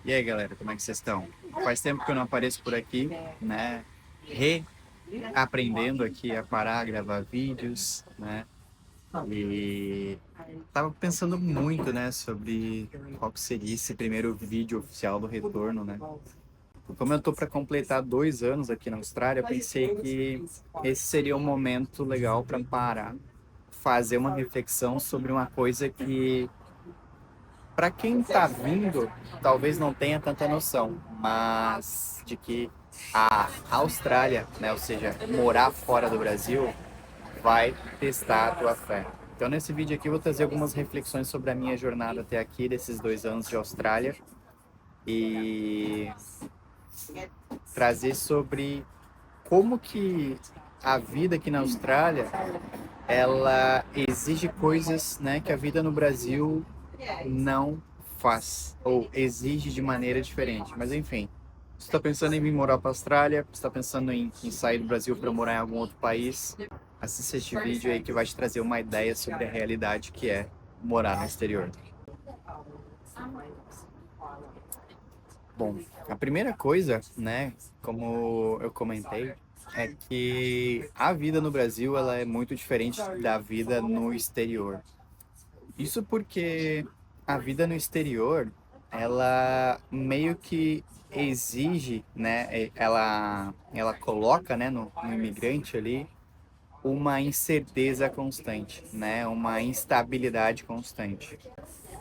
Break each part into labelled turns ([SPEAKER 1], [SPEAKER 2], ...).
[SPEAKER 1] E aí, galera, como é que vocês estão? Faz tempo que eu não apareço por aqui, né? Reaprendendo aqui a parar, a gravar vídeos, né? E tava pensando muito, né, sobre qual que seria esse primeiro vídeo oficial do retorno, né? Como eu tô para completar 2 anos aqui na Austrália, eu pensei que esse seria um momento legal para parar, fazer uma reflexão sobre uma coisa que para quem está vindo, talvez não tenha tanta noção, mas de que a Austrália, né, ou seja, morar fora do Brasil, vai testar a tua fé. Então, nesse vídeo aqui, eu vou trazer algumas reflexões sobre a minha jornada até aqui, desses 2 anos de Austrália, e trazer sobre como que a vida aqui na Austrália, ela exige coisas, né, que a vida no Brasil não faz ou exige de maneira diferente. Mas enfim, você está pensando em vir morar para a Austrália, você está pensando em sair do Brasil para morar em algum outro país, assista este vídeo aí que vai te trazer uma ideia sobre a realidade que é morar no exterior. Bom, a primeira coisa, né, como eu comentei, é que a vida no Brasil ela é muito diferente da vida no exterior. Isso porque a vida no exterior, ela meio que exige, né, ela coloca, né, no imigrante ali uma incerteza constante, né, uma instabilidade constante.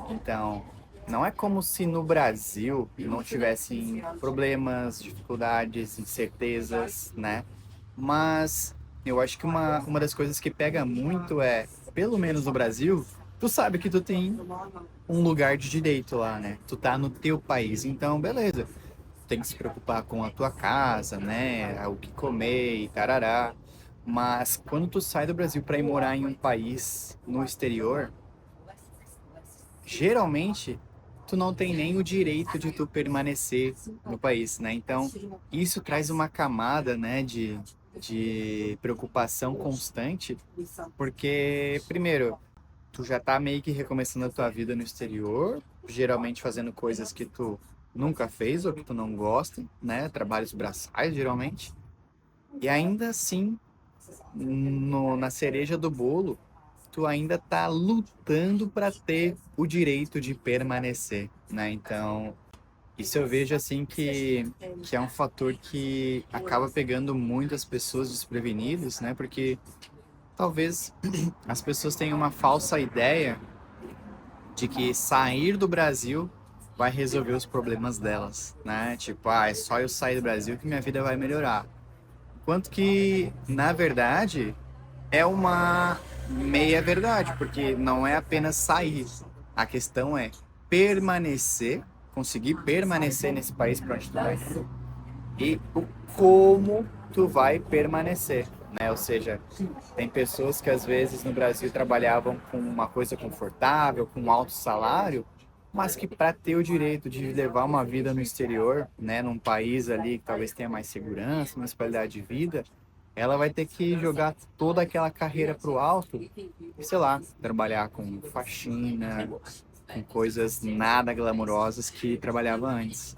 [SPEAKER 1] Então, não é como se no Brasil não tivessem problemas, dificuldades, incertezas, né? Mas eu acho que uma das coisas que pega muito é, pelo menos no Brasil, tu sabe que tu tem um lugar de direito lá, né? Tu tá no teu país, então beleza. Tem que se preocupar com a tua casa, né? O que comer e tarará. Mas quando tu sai do Brasil para ir morar em um país no exterior, geralmente tu não tem nem o direito de tu permanecer no país, né? Então, isso traz uma camada, né, de preocupação constante, porque, primeiro, tu já tá meio que recomeçando a tua vida no exterior, geralmente fazendo coisas que tu nunca fez ou que tu não gosta, né? Trabalhos braçais, geralmente. E ainda assim, na cereja do bolo, tu ainda tá lutando para ter o direito de permanecer, né? Então, isso eu vejo assim que é um fator que acaba pegando muitas pessoas desprevenidas, né? Porque talvez as pessoas tenham uma falsa ideia de que sair do Brasil vai resolver os problemas delas, né? Tipo, é só eu sair do Brasil que minha vida vai melhorar. Enquanto que, na verdade, é uma meia verdade, porque não é apenas sair. A questão é permanecer, conseguir permanecer nesse país para onde tu vai e o como tu vai permanecer, né? Ou seja, tem pessoas que às vezes no Brasil trabalhavam com uma coisa confortável, com um alto salário, mas que para ter o direito de levar uma vida no exterior, né, num país ali que talvez tenha mais segurança, mais qualidade de vida, ela vai ter que jogar toda aquela carreira pro alto e, sei lá, trabalhar com faxina, com coisas nada glamurosas que trabalhava antes.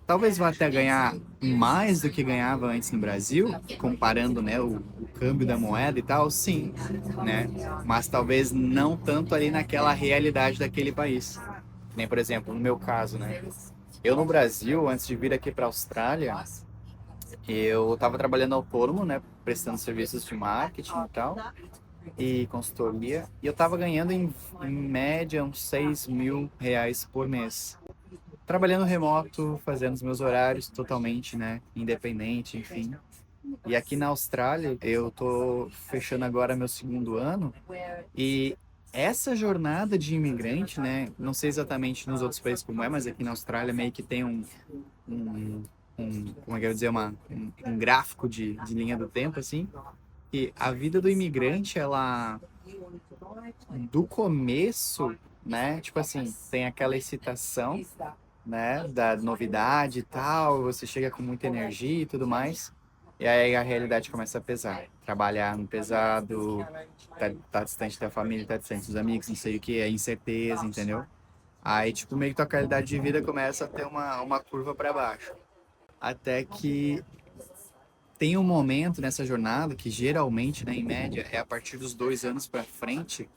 [SPEAKER 1] Talvez vá até ganhar mais do que ganhava antes no Brasil, comparando, né, o câmbio da moeda e tal, sim, né? Mas talvez não tanto ali naquela realidade daquele país. Nem, por exemplo, no meu caso, né? Eu no Brasil, antes de vir aqui para a Austrália, eu estava trabalhando autônomo, né, prestando serviços de marketing e tal, e consultoria, e eu estava ganhando em média uns R$ 6.000 por mês trabalhando remoto, fazendo os meus horários totalmente, né, independente, enfim. E aqui na Austrália, eu tô fechando agora meu segundo ano e essa jornada de imigrante, né, não sei exatamente nos outros países como é, mas aqui na Austrália meio que tem um, como é que eu ia dizer, um gráfico de linha do tempo, assim, e a vida do imigrante, ela, do começo, né, tipo assim, tem aquela excitação, né, da novidade e tal, você chega com muita energia e tudo mais, e aí a realidade começa a pesar. Trabalhar no pesado, tá distante da família, tá distante dos amigos, não sei o que, é incerteza, entendeu? Aí, tipo, meio que tua qualidade de vida começa a ter uma curva para baixo. Até que tem um momento nessa jornada, que geralmente, né, em média, é a partir dos 2 anos para frente,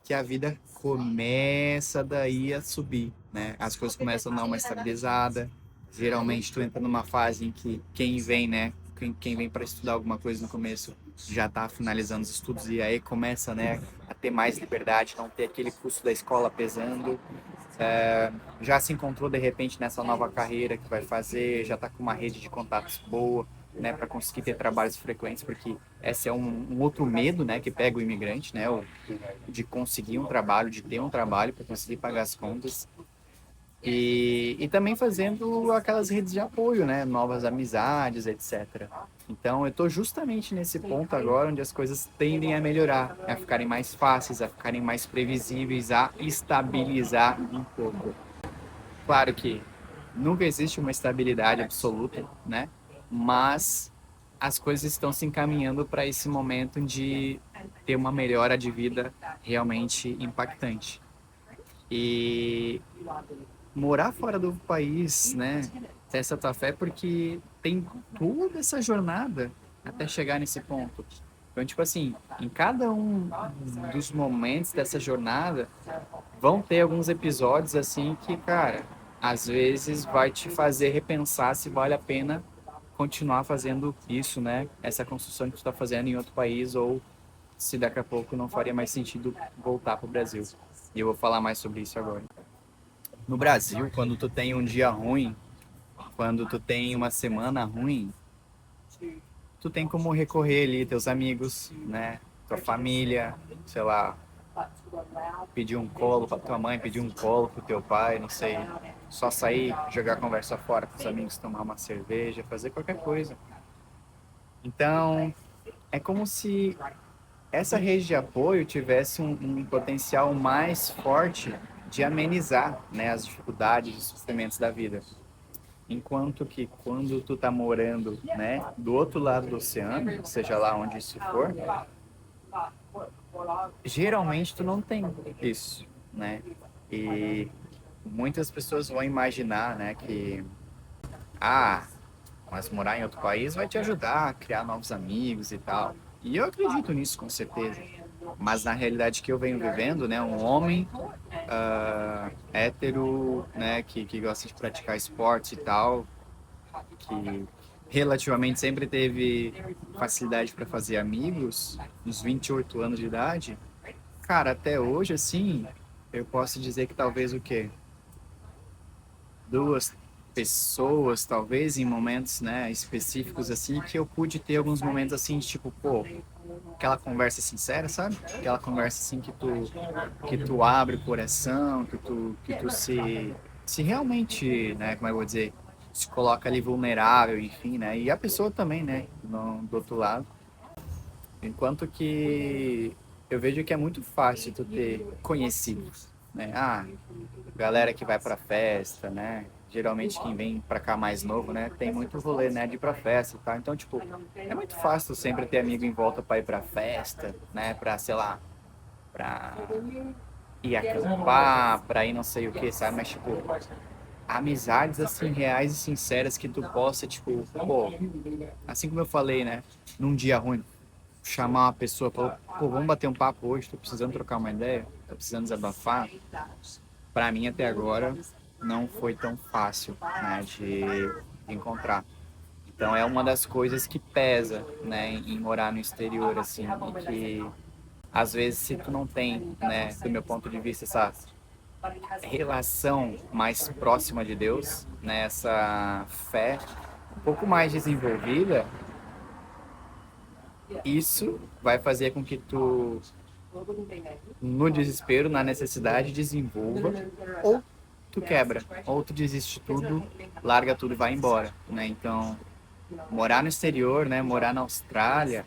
[SPEAKER 1] que a vida começa daí a subir, né? As coisas começam a dar uma estabilizada. Geralmente tu entra numa fase em que quem vem, né? Quem vem para estudar alguma coisa no começo já está finalizando os estudos e aí começa, né, a ter mais liberdade, não ter aquele custo da escola pesando. Já se encontrou de repente nessa nova carreira que vai fazer, já está com uma rede de contatos boa, né, para conseguir ter trabalhos frequentes, porque esse é um outro medo, né, que pega o imigrante, né, de conseguir um trabalho, de ter um trabalho para conseguir pagar as contas. E também fazendo aquelas redes de apoio, né, novas amizades, etc. Então, eu estou justamente nesse ponto agora onde as coisas tendem a melhorar, a ficarem mais fáceis, a ficarem mais previsíveis, a estabilizar um pouco. Claro que nunca existe uma estabilidade absoluta, né? Mas as coisas estão se encaminhando para esse momento de ter uma melhora de vida realmente impactante. E morar fora do país, né? Ter essa tua fé porque tem toda essa jornada até chegar nesse ponto. Então, tipo assim, em cada um dos momentos dessa jornada, vão ter alguns episódios assim que, cara, às vezes vai te fazer repensar se vale a pena continuar fazendo isso, né? Essa construção que tu está fazendo em outro país ou se daqui a pouco não faria mais sentido voltar para o Brasil. E eu vou falar mais sobre isso agora. No Brasil, quando tu tem um dia ruim, quando tu tem uma semana ruim, tu tem como recorrer ali teus amigos, né? Tua família, sei lá, pedir um colo pra tua mãe, pedir um colo pro teu pai, não sei. Só sair, jogar a conversa fora com os amigos, tomar uma cerveja, fazer qualquer coisa. Então, é como se essa rede de apoio tivesse um potencial mais forte de amenizar, né, as dificuldades e sofrimentos da vida. Enquanto que quando tu tá morando, né, do outro lado do oceano, seja lá onde isso for, geralmente tu não tem isso, né? E muitas pessoas vão imaginar, né, que ah, mas morar em outro país vai te ajudar a criar novos amigos e tal. E eu acredito nisso com certeza. Mas na realidade que eu venho vivendo, né, um homem hétero, né, que gosta de praticar esportes e tal, que relativamente sempre teve facilidade para fazer amigos, uns 28 anos de idade, cara, até hoje, assim, eu posso dizer que talvez o quê? Duas pessoas, talvez, em momentos, né, específicos, assim, que eu pude ter alguns momentos, assim, de tipo, pô, aquela conversa sincera, sabe? Aquela conversa, assim, que tu abre o coração, que tu se realmente, né, como é que eu vou dizer, se coloca ali vulnerável, enfim, né? E a pessoa também, né, do outro lado. Enquanto que eu vejo que é muito fácil tu ter conhecidos, né? Ah, galera que vai pra festa, né? Geralmente quem vem pra cá mais novo, né? Tem muito rolê, né? De ir pra festa e tal. Então, tipo, é muito fácil sempre ter amigo em volta pra ir pra festa, né? Pra, sei lá, pra ir acampar, pra ir não sei o que, sabe? Mas, tipo, amizades, assim, reais e sinceras que tu possa, tipo, pô, assim como eu falei, né? Num dia ruim, chamar uma pessoa, falar, pô, vamos bater um papo hoje, tô precisando trocar uma ideia, tô precisando desabafar. Para mim até agora não foi tão fácil, né, de encontrar. Então é uma das coisas que pesa, né, em morar no exterior assim, e que às vezes se tu não tem, né, do meu ponto de vista essa relação mais próxima de Deus, né, essa fé um pouco mais desenvolvida, isso vai fazer com que tu no desespero, na necessidade, desenvolva, ou tu quebra, ou tu desiste de tudo, larga tudo e vai embora, né? Então, morar no exterior, né, morar na Austrália,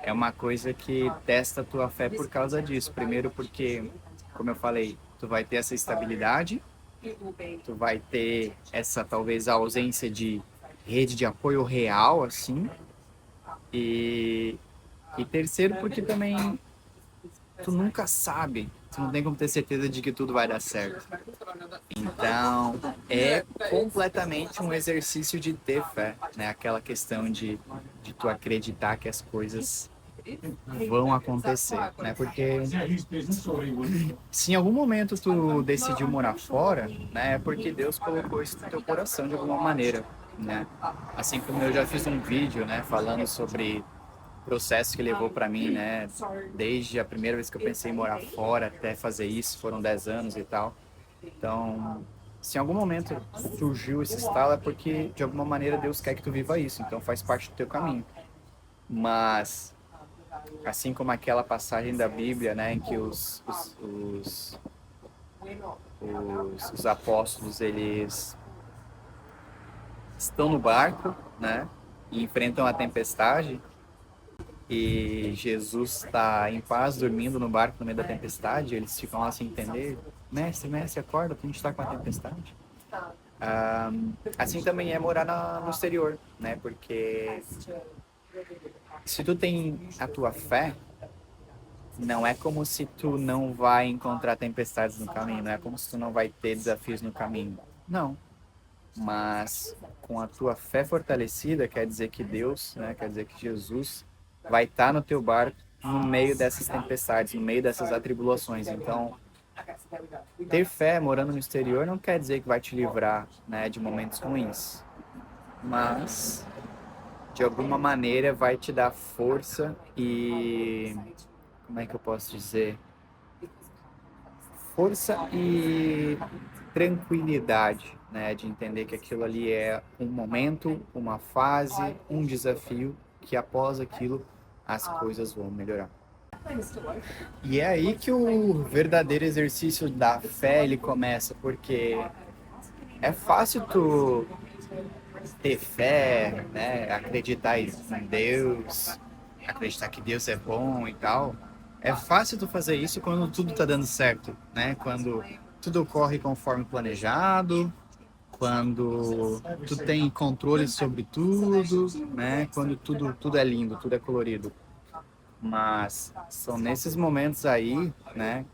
[SPEAKER 1] é uma coisa que testa a tua fé por causa disso. Primeiro porque, como eu falei, tu vai ter essa estabilidade, tu vai ter essa talvez ausência de rede de apoio real, assim, e terceiro porque também tu nunca sabe, tu não tem como ter certeza de que tudo vai dar certo. Então, é completamente um exercício de ter fé, né? Aquela questão de tu acreditar que as coisas vão acontecer, né? Porque se em algum momento tu decidiu morar fora, né? É porque Deus colocou isso no teu coração de alguma maneira, né? Assim como eu já fiz um vídeo, né? Falando sobre o processo que levou para mim, né? Desde a primeira vez que eu pensei em morar fora até fazer isso, foram 10 anos e tal. Então, se em algum momento surgiu esse estalo, é porque de alguma maneira Deus quer que tu viva isso, então faz parte do teu caminho. Mas, assim como aquela passagem da Bíblia, né, em que os apóstolos, eles estão no barco, né, e enfrentam a tempestade, e Jesus está em paz, dormindo no barco no meio da tempestade, eles ficam lá sem entender, mestre, acorda, a gente está com a tempestade. Assim também é morar no exterior, né, porque se tu tem a tua fé, não é como se tu não vai encontrar tempestades no caminho, não é como se tu não vai ter desafios no caminho. Não. Mas com a tua fé fortalecida, quer dizer que Deus, né, quer dizer que Jesus vai estar no teu barco no meio dessas tempestades, no meio dessas atribulações. Então, ter fé morando no exterior não quer dizer que vai te livrar, né, de momentos ruins. Mas, de alguma maneira, vai te dar força e... Como é que eu posso dizer? Força e tranquilidade, né, de entender que aquilo ali é um momento, uma fase, um desafio, que após aquilo as coisas vão melhorar. E é aí que o verdadeiro exercício da fé ele começa, porque é fácil tu ter fé, né, acreditar em Deus, acreditar que Deus é bom e tal. É fácil tu fazer isso quando tudo tá dando certo, né? Quando tudo corre conforme planejado, quando tu tem controle sobre tudo, né? Quando tudo é lindo, tudo é colorido. Mas são nesses momentos aí, né?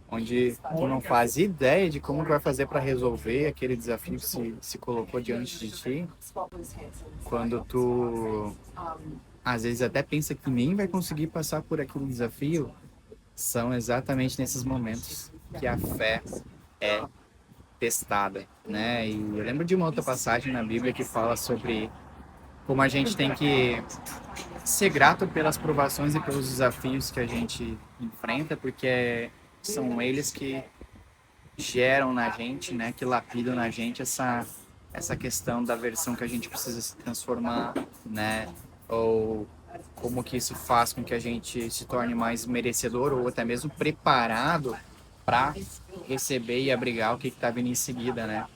[SPEAKER 1] Onde tu não faz ideia de como vai fazer para resolver aquele desafio que se colocou diante de ti. Quando tu, às vezes, até pensa que nem vai conseguir passar por aquele desafio, são exatamente nesses momentos que a fé é testada, né? E eu lembro de uma outra passagem na Bíblia que fala sobre como a gente tem que ser grato pelas provações e pelos desafios que a gente enfrenta, porque são eles que geram na gente, né, que lapidam na gente essa questão da versão que a gente precisa se transformar, né? Ou como que isso faz com que a gente se torne mais merecedor ou até mesmo preparado para receber e abrigar o que está vindo em seguida, né?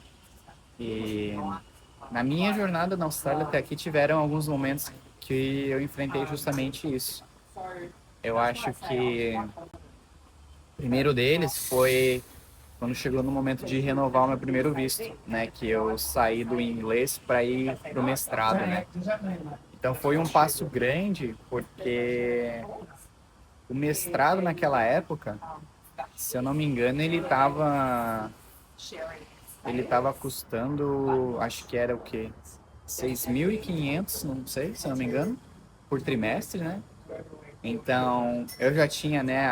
[SPEAKER 1] E na minha jornada na Austrália até aqui tiveram alguns momentos que eu enfrentei justamente isso. Eu acho que o primeiro deles foi quando chegou no momento de renovar o meu primeiro visto, né? Que eu saí do inglês para ir pro mestrado, né? Então foi um passo grande, porque o mestrado naquela época, se eu não me engano, ele tava custando, acho que era o quê? 6.500, não sei, se eu não me engano, por trimestre, né? Então, eu já tinha, né,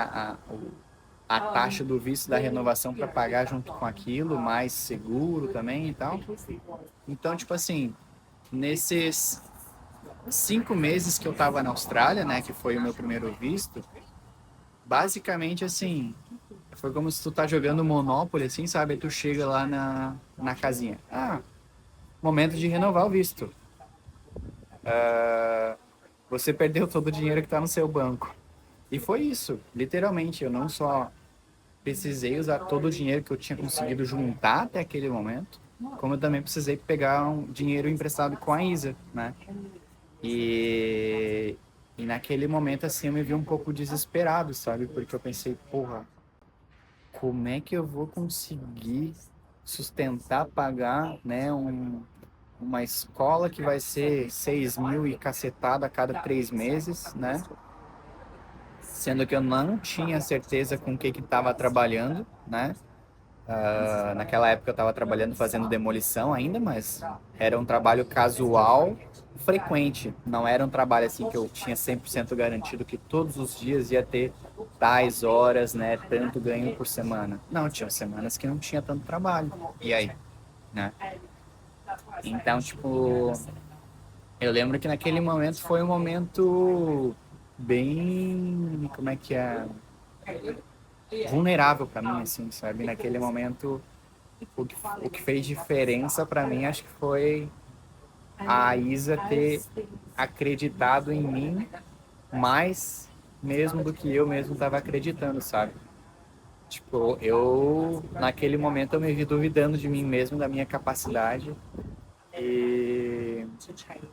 [SPEAKER 1] a taxa do visto da renovação para pagar junto com aquilo, mais seguro também e tal. Então, tipo assim, nesses 5 meses que eu tava na Austrália, né, que foi o meu primeiro visto, basicamente, assim, foi como se tu tá jogando Monopoly, assim, sabe? Aí tu chega lá na casinha. Momento de renovar o visto. Você perdeu todo o dinheiro que tá no seu banco. E foi isso, literalmente. Eu não só precisei usar todo o dinheiro que eu tinha conseguido juntar até aquele momento, como eu também precisei pegar um dinheiro emprestado com a Isa, né? E naquele momento, assim, eu me vi um pouco desesperado, sabe? Porque eu pensei, porra, como é que eu vou conseguir sustentar, pagar, né, uma escola que vai ser 6.000 e cacetada a cada 3 meses, né? sendo que eu não tinha certeza com o que estava trabalhando, né? Naquela época eu estava trabalhando fazendo demolição ainda, mas era um trabalho casual, frequente. Não era um trabalho assim que eu tinha 100% garantido que todos os dias ia ter tais horas, né, tanto ganho por semana. Não, tinha semanas que não tinha tanto trabalho. E aí, né? Então, tipo, eu lembro que naquele momento foi um momento bem, como é que é, vulnerável para mim, assim, sabe? Naquele momento o que fez diferença para mim, acho que foi a Isa ter acreditado em mim mais mesmo do que eu mesmo estava acreditando, sabe? Tipo, naquele momento, eu me vi duvidando de mim mesmo, da minha capacidade, e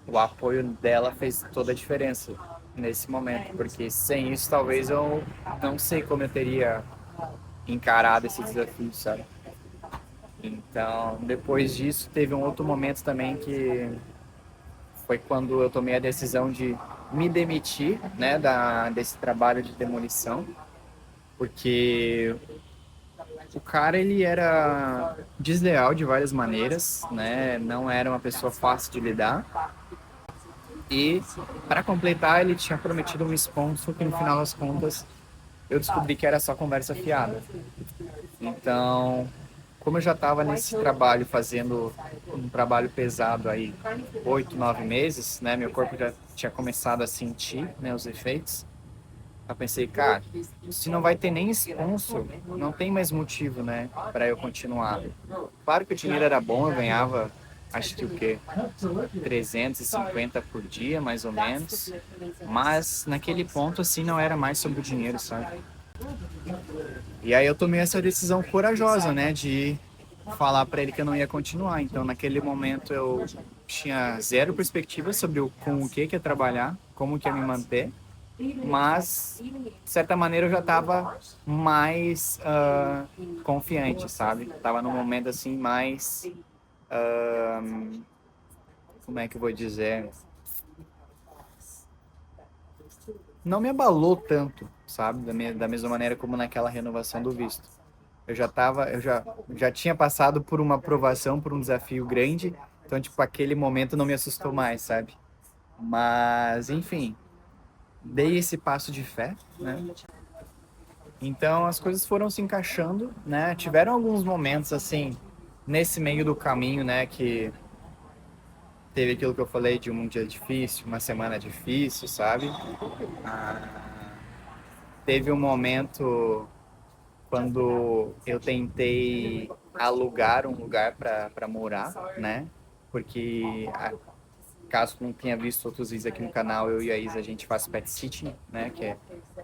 [SPEAKER 1] o apoio dela fez toda a diferença nesse momento, porque sem isso, talvez eu não sei como eu teria encarado esse desafio, sabe? Então, depois disso, teve um outro momento também que foi quando eu tomei a decisão de me demitir, né, desse trabalho de demolição, porque o cara, ele era desleal de várias maneiras, né, não era uma pessoa fácil de lidar, e para completar, ele tinha prometido um sponsor que no final das contas eu descobri que era só conversa fiada. Então, como eu já estava nesse trabalho, fazendo um trabalho pesado aí, 8, 9 meses, né? Meu corpo já tinha começado a sentir, né, os efeitos. Eu pensei, cara, se não vai ter nem sponsor, não tem mais motivo, né, para eu continuar. Claro que o dinheiro era bom, eu ganhava, acho que o quê? 350 por dia, mais ou menos. Mas naquele ponto, assim, não era mais sobre o dinheiro, sabe? E aí eu tomei essa decisão corajosa, né, de falar para ele que eu não ia continuar. Então, naquele momento eu tinha zero perspectiva sobre com o que ia trabalhar, como que ia me manter, mas de certa maneira eu já estava mais confiante, sabe? Tava num momento assim mais, como é que eu vou dizer? Não me abalou tanto, sabe? Da mesma maneira como naquela renovação do visto. Eu já tinha passado por uma aprovação, por um desafio grande, então, tipo, aquele momento não me assustou mais, sabe? Mas, enfim, dei esse passo de fé, né? Então, as coisas foram se encaixando, né? Tiveram alguns momentos, assim, nesse meio do caminho, né, que teve aquilo que eu falei de um dia difícil, uma semana difícil, sabe? Ah, teve um momento quando eu tentei alugar um lugar para morar, né? Porque, caso não tenha visto outros vídeos aqui no canal, eu e a Isa, a gente faz pet sitting, né? Que é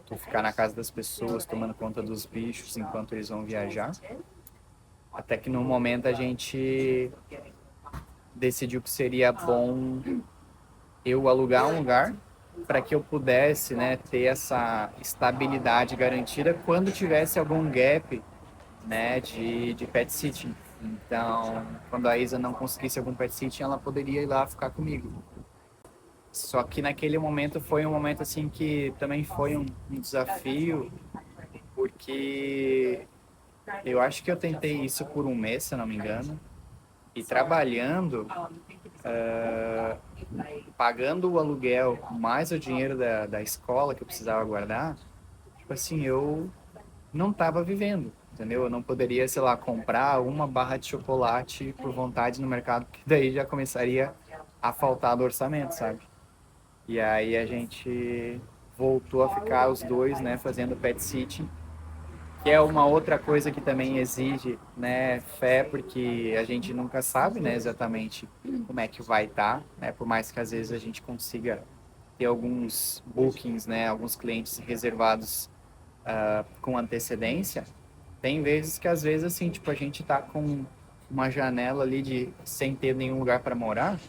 [SPEAKER 1] tu ficar na casa das pessoas, tomando conta dos bichos enquanto eles vão viajar. Até que no momento a gente decidiu que seria bom eu alugar um lugar para que eu pudesse, né, ter essa estabilidade garantida quando tivesse algum gap, né, de pet sitting. Então, quando a Isa não conseguisse algum pet sitting, ela poderia ir lá ficar comigo. Só que naquele momento foi um momento assim que também foi um desafio, porque eu acho que eu tentei isso por um mês, se eu não me engano, e trabalhando, pagando o aluguel mais o dinheiro da escola que eu precisava guardar, tipo assim, eu não estava vivendo, entendeu? Eu não poderia, sei lá, comprar uma barra de chocolate por vontade no mercado, que daí já começaria a faltar do orçamento, sabe? E aí a gente voltou a ficar os dois, né, fazendo pet sitting, que é uma outra coisa que também exige, né, fé, porque a gente nunca sabe, né, exatamente como é que vai estar, né, por mais que às vezes a gente consiga ter alguns bookings, né, alguns clientes reservados com antecedência, tem vezes que às vezes assim, tipo, a gente tá com uma janela ali de sem ter nenhum lugar para morar,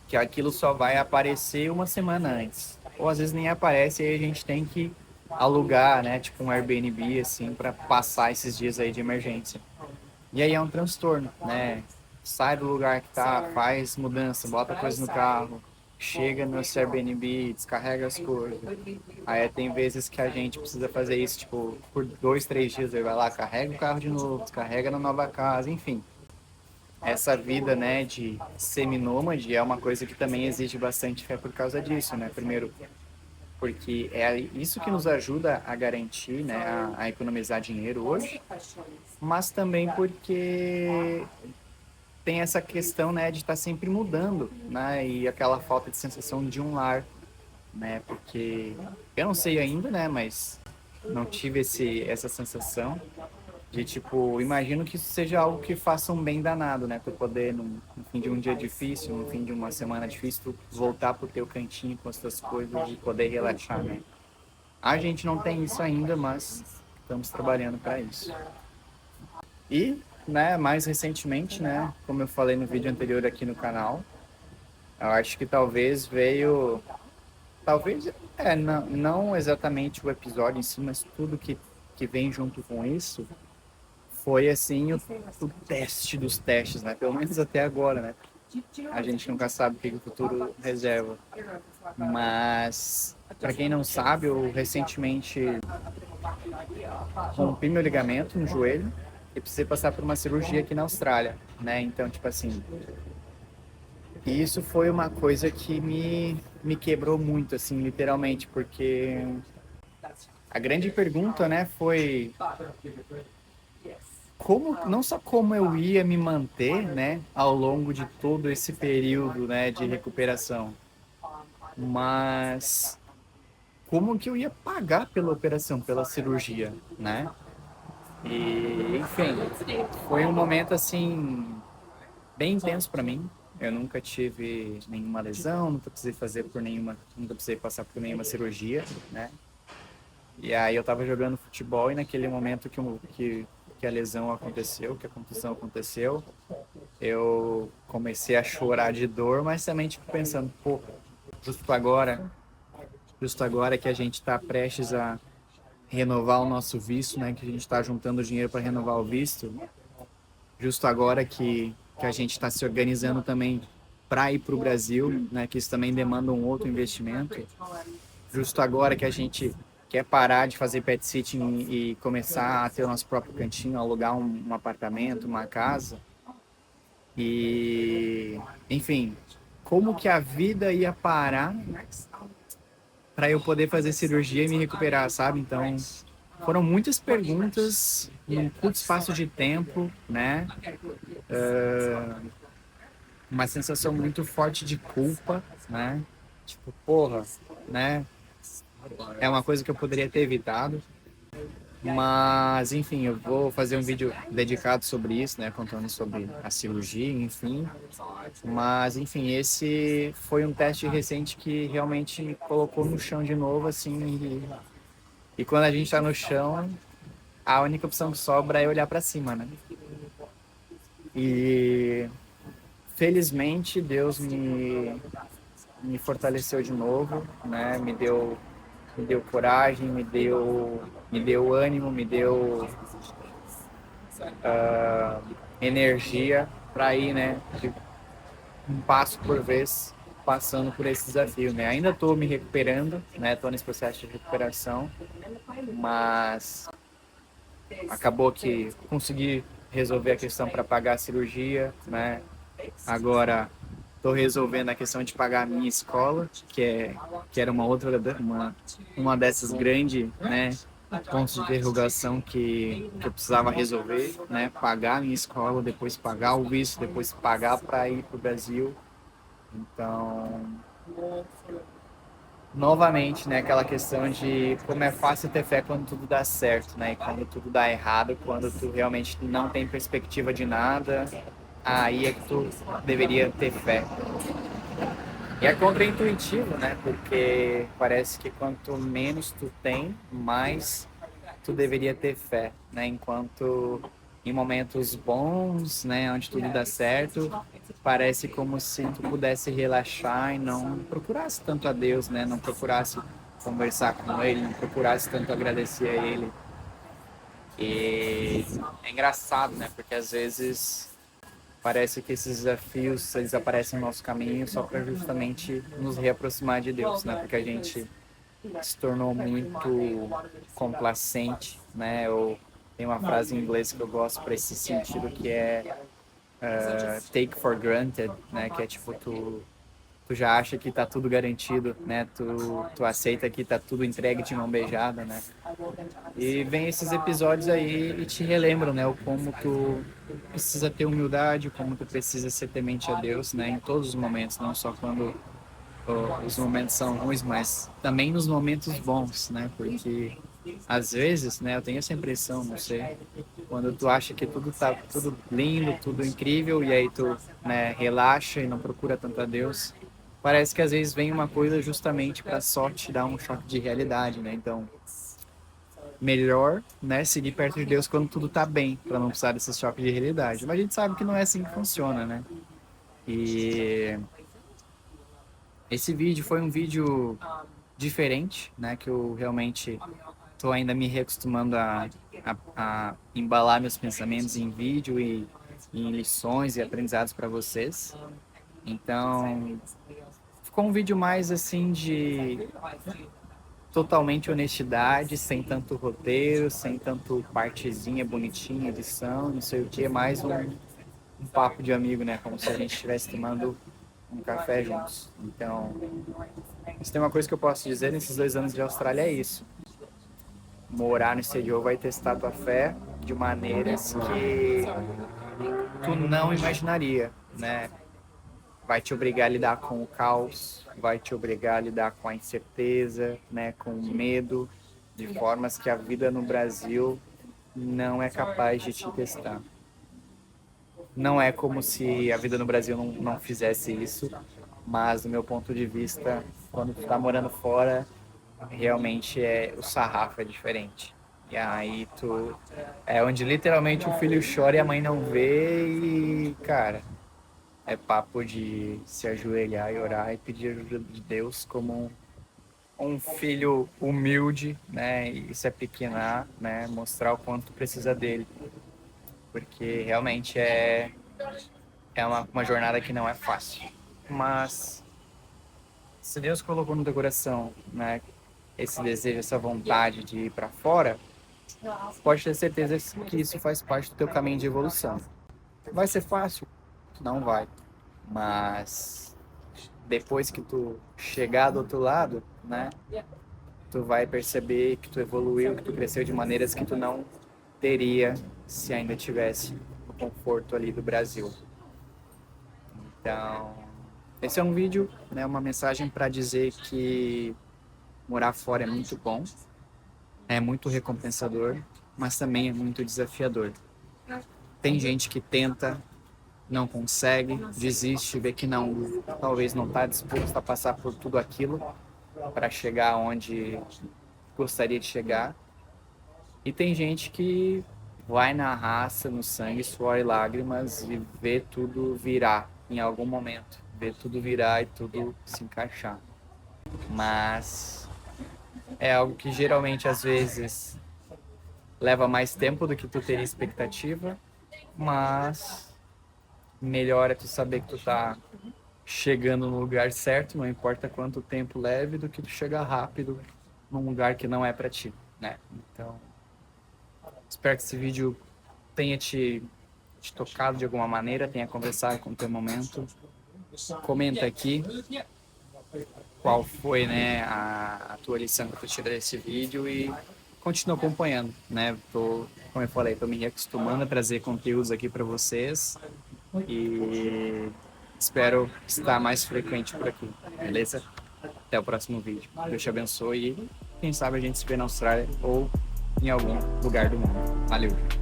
[SPEAKER 1] que aquilo só vai aparecer uma semana antes. Ou às vezes nem aparece e aí a gente tem que alugar, né, tipo um Airbnb assim para passar esses dias aí de emergência. E aí é um transtorno, né? Sai do lugar que tá, faz mudança, bota coisa no carro. chega no seu Airbnb, descarrega as coisas. Aí tem vezes que a gente precisa fazer isso, tipo, por 2, 3 dias, aí vai lá, carrega o carro de novo, descarrega na nova casa, enfim. Essa vida, né, de seminômade é uma coisa que também exige bastante fé por causa disso, né? Primeiro, porque é isso que nos ajuda a garantir, né, a economizar dinheiro hoje, mas também porque tem essa questão, né, de estar sempre mudando, né, e aquela falta de sensação de um lar, né, porque eu não sei ainda, né, mas não tive essa sensação de tipo, imagino que isso seja algo que faça um bem danado, né, tu poder no fim de um dia difícil, no fim de uma semana difícil, tu voltar pro teu cantinho com as tuas coisas e poder relaxar, né. A gente não tem isso ainda, mas estamos trabalhando para isso. E, né, mais recentemente, né, como eu falei no vídeo anterior aqui no canal, eu acho que talvez, não exatamente o episódio em si, mas tudo que vem junto com isso, foi assim o teste dos testes, né, pelo menos até agora, né, a gente nunca sabe o que o futuro reserva, mas, para quem não sabe, eu recentemente rompi meu ligamento no joelho e precisei passar por uma cirurgia aqui na Austrália, né? Então, tipo assim, isso foi uma coisa que me quebrou muito, assim, literalmente, porque a grande pergunta, né, foi não só como eu ia me manter, né, ao longo de todo esse período, né, de recuperação, mas como que eu ia pagar pela operação, pela cirurgia, né? E, enfim, foi um momento assim bem intenso para mim. Eu nunca tive nenhuma lesão, nunca precisei passar por nenhuma cirurgia, né? E aí eu tava jogando futebol e naquele momento que a lesão aconteceu, que a contusão aconteceu, eu comecei a chorar de dor, mas também tipo pensando, pô, justo agora, justo agora que a gente tá prestes a renovar o nosso visto, né? Que a gente está juntando dinheiro para renovar o visto, justo agora que a gente está se organizando também para ir para o Brasil, né? Que isso também demanda um outro investimento. Justo agora que a gente quer parar de fazer pet sitting e começar a ter o nosso próprio cantinho, alugar um apartamento, uma casa. E, enfim, como que a vida ia parar para eu poder fazer cirurgia e me recuperar, sabe? Então, foram muitas perguntas num curto espaço de tempo, né? Uma sensação muito forte de culpa, né? Tipo, porra, né? É uma coisa que eu poderia ter evitado. Mas, enfim, eu vou fazer um vídeo dedicado sobre isso, né? Contando sobre a cirurgia, enfim. Mas, enfim, esse foi um teste recente que realmente me colocou no chão de novo, assim. E quando a gente tá no chão, a única opção que sobra é olhar para cima, né? E felizmente Deus me fortaleceu de novo, né? Me deu coragem, me deu ânimo, me deu energia para ir, né? De um passo por vez, passando por esse desafio, né? Ainda estou me recuperando, né? Estou nesse processo de recuperação, mas acabou que consegui resolver a questão para pagar a cirurgia, né? Agora estou resolvendo a questão de pagar a minha escola, que era uma dessas grandes, né, pontos de interrogação que eu precisava resolver, né? Pagar a minha escola, depois pagar o visto, depois pagar para ir para o Brasil. Então, novamente, né, aquela questão de como é fácil ter fé quando tudo dá certo, né? E quando tudo dá errado, quando tu realmente não tem perspectiva de nada, aí é que tu deveria ter fé. E é contraintuitivo, né? Porque parece que quanto menos tu tem, mais tu deveria ter fé, né? Enquanto em momentos bons, né, onde tudo dá certo, parece como se tu pudesse relaxar e não procurasse tanto a Deus, né? Não procurasse conversar com Ele, não procurasse tanto agradecer a Ele. E é engraçado, né? Porque às vezes Parece que esses desafios, eles aparecem no nosso caminho só para justamente nos reaproximar de Deus, né? Porque a gente se tornou muito complacente, né? Ou tem uma frase em inglês que eu gosto para esse sentido que é take for granted, né? Que é tipo, tu já acha que tá tudo garantido, né? Tu aceita que tá tudo entregue de mão beijada, né? E vem esses episódios aí e te relembram, né? O como tu precisa ter humildade, como tu precisa ser temente a Deus, né? Em todos os momentos, não só quando os momentos são ruins, mas também nos momentos bons, né? Porque às vezes, né? Eu tenho essa impressão, não sei, quando tu acha que tudo tá tudo lindo, tudo incrível e aí tu, né, relaxa e não procura tanto a Deus, parece que às vezes vem uma coisa justamente para só te dar um choque de realidade, né? Então, melhor, né, seguir perto de Deus quando tudo tá bem, para não precisar desse choque de realidade. Mas a gente sabe que não é assim que funciona, né? E esse vídeo foi um vídeo diferente, né, que eu realmente tô ainda me reacostumando a embalar meus pensamentos em vídeo e em lições e aprendizados para vocês. Então, ficou um vídeo mais assim de totalmente honestidade, sem tanto roteiro, sem tanto partezinha bonitinha, edição, não sei o que, mais um papo de amigo, né? Como se a gente estivesse tomando um café juntos. Então, se tem uma coisa que eu posso dizer nesses 2 anos de Austrália é isso. Morar no exterior vai testar tua fé de maneiras que tu não imaginaria, né? Vai te obrigar a lidar com o caos, vai te obrigar a lidar com a incerteza, né, com o medo, de formas que a vida no Brasil não é capaz de te testar. Não é como se a vida no Brasil não fizesse isso, mas do meu ponto de vista, quando tu tá morando fora, realmente o sarrafo é diferente. E aí tu é onde literalmente o filho chora e a mãe não vê e, cara, é papo de se ajoelhar e orar e pedir ajuda de Deus como um filho humilde, né? E se apequenar, né? Mostrar o quanto precisa dele. Porque realmente é uma jornada que não é fácil. Mas se Deus colocou no teu coração, né? Esse desejo, essa vontade de ir para fora, pode ter certeza que isso faz parte do teu caminho de evolução. Vai ser fácil? Não vai. Mas depois que tu chegar do outro lado, né, tu vai perceber que tu evoluiu, que tu cresceu de maneiras que tu não teria se ainda tivesse no conforto ali do Brasil. Então, esse é um vídeo, né, uma mensagem para dizer que morar fora é muito bom, é muito recompensador, mas também é muito desafiador. Tem gente que tenta, não consegue, desiste, vê que não, talvez não está disposto a passar por tudo aquilo para chegar onde gostaria de chegar. E tem gente que vai na raça, no sangue, suor e lágrimas e vê tudo virar em algum momento, vê tudo virar e tudo se encaixar. Mas é algo que geralmente às vezes leva mais tempo do que tu teria expectativa, mas melhor é tu saber que tu tá chegando no lugar certo, não importa quanto tempo leve, do que tu chegar rápido num lugar que não é para ti, né? Então, espero que esse vídeo tenha te tocado de alguma maneira, tenha conversado com o teu momento. Comenta aqui qual foi, né, a tua lição que tu tira desse vídeo e continua acompanhando, né? Como eu falei, tô me reacostumando a trazer conteúdos aqui para vocês e espero estar mais frequente por aqui, beleza? Até o próximo vídeo. Deus te abençoe e quem sabe a gente se vê na Austrália ou em algum lugar do mundo. Valeu!